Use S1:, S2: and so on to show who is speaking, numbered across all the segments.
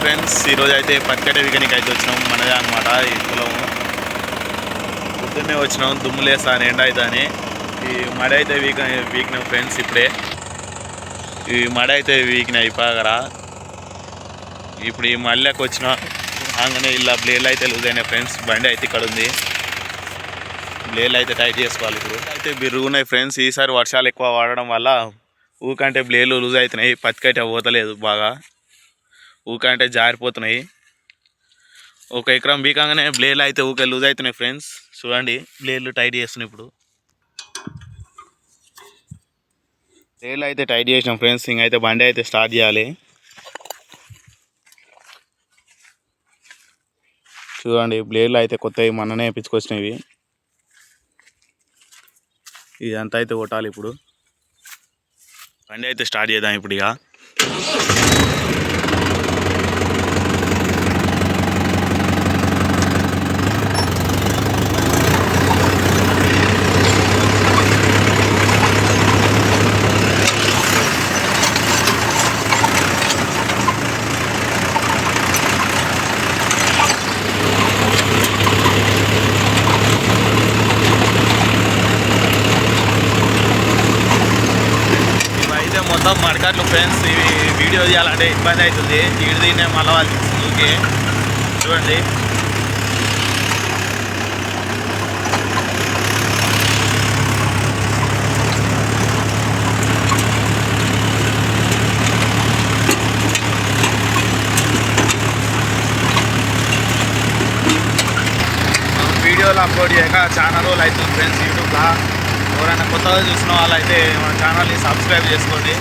S1: Friends, ఈరోజు అయితే పత్తికట్ట వీకనికి అయితే వచ్చినాం. మనదే అనమాట ఈ పొలం. పొద్దున్నే వచ్చినాం, దుమ్ములేస్తా అని ఎండ అయితే అని. ఈ మడ అయితే వీకినాం ఫ్రెండ్స్. ఇప్పుడే ఈ మడ అయితే వీకిన అయిపోగరా. ఇప్పుడు ఈ మళ్ళీకి వచ్చిన రాగానే ఇలా బ్లేడ్లు అయితే లూజ్ అయినాయి ఫ్రెండ్స్. బండి అయితే ఇక్కడ ఉంది, బ్లేడ్లు అయితే టైట్ చేసుకోవాలి. ఇప్పుడు అయితే బిరుగున్నాయి ఫ్రెండ్స్. ఈసారి వర్షాలు ఎక్కువ వాడడం వల్ల ఊకంటే బ్లేడ్లు లూజ్ అవుతున్నాయి. పత్తికట్ట పోతలేదు, బాగా ఊకంటే జారిపోతున్నాయి. ఒక ఎకరం బీకంగానే బ్లేడ్లు అయితే ఊకే లూజ్ అవుతున్నాయి ఫ్రెండ్స్. చూడండి, బ్లేడ్లు టైట్ చేస్తున్నాయి. ఇప్పుడు బ్లేడ్లు అయితే టైట్ చేసినాం ఫ్రెండ్స్. ఇంకైతే బండి అయితే స్టార్ట్ చేయాలి. చూడండి, బ్లేడ్లు అయితే కొత్తవి మొన్ననే వేయించుకొచ్చినవి. ఇదంతా అయితే కొట్టాలి. ఇప్పుడు బండి అయితే స్టార్ట్ చేద్దాం ఇప్పుడు. ఇక మొత్తం మడకట్లు ఫ్రెండ్స్. ఇవి వీడియో చేయాలంటే ఇబ్బంది అవుతుంది. దీన్నే మళ్ళీ వాళ్ళు ఊకే చూడండి. వీడియోలు అప్లోడ్ చేయక చాలా రోజులు అవుతుంది ఫ్రెండ్స్. యూట్యూబ్లో ఎవరైనా కొత్తగా చూసిన వాళ్ళైతే మన ఛానల్ని సబ్స్క్రైబ్ చేసుకోండి.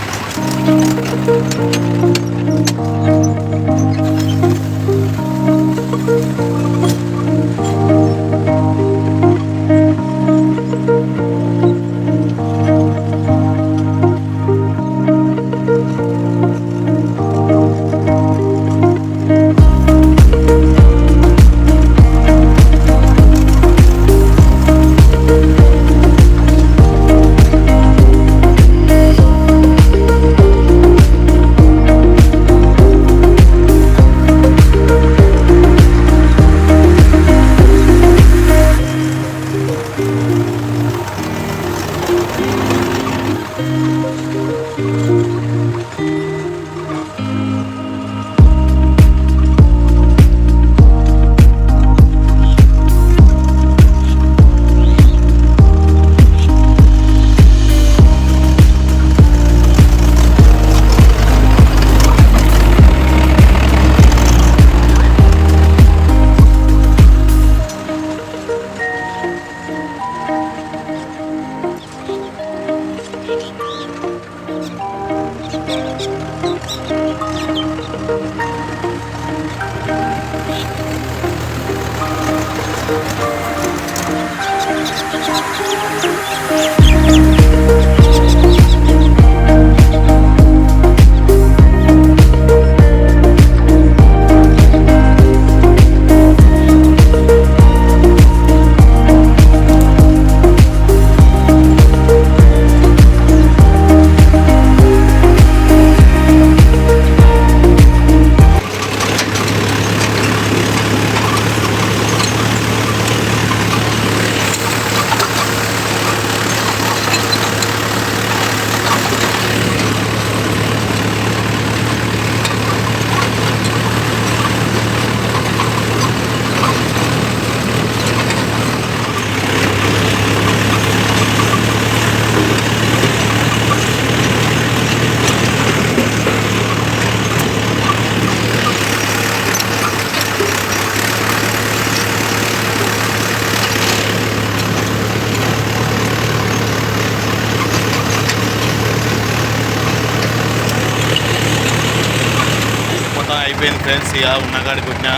S1: అయిపోయింది ఫ్రెండ్స్. ఇక ఉన్నగాడికి వచ్చిన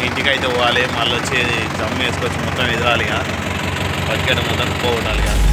S1: ఇంటికి అయితే పోవాలి. మళ్ళీ వచ్చి జమ్ము వేసుకొచ్చి మొత్తం ఎదరాలి. ఇక పత్తికట్ట మొత్తం పోగొట్టాలి. ఇక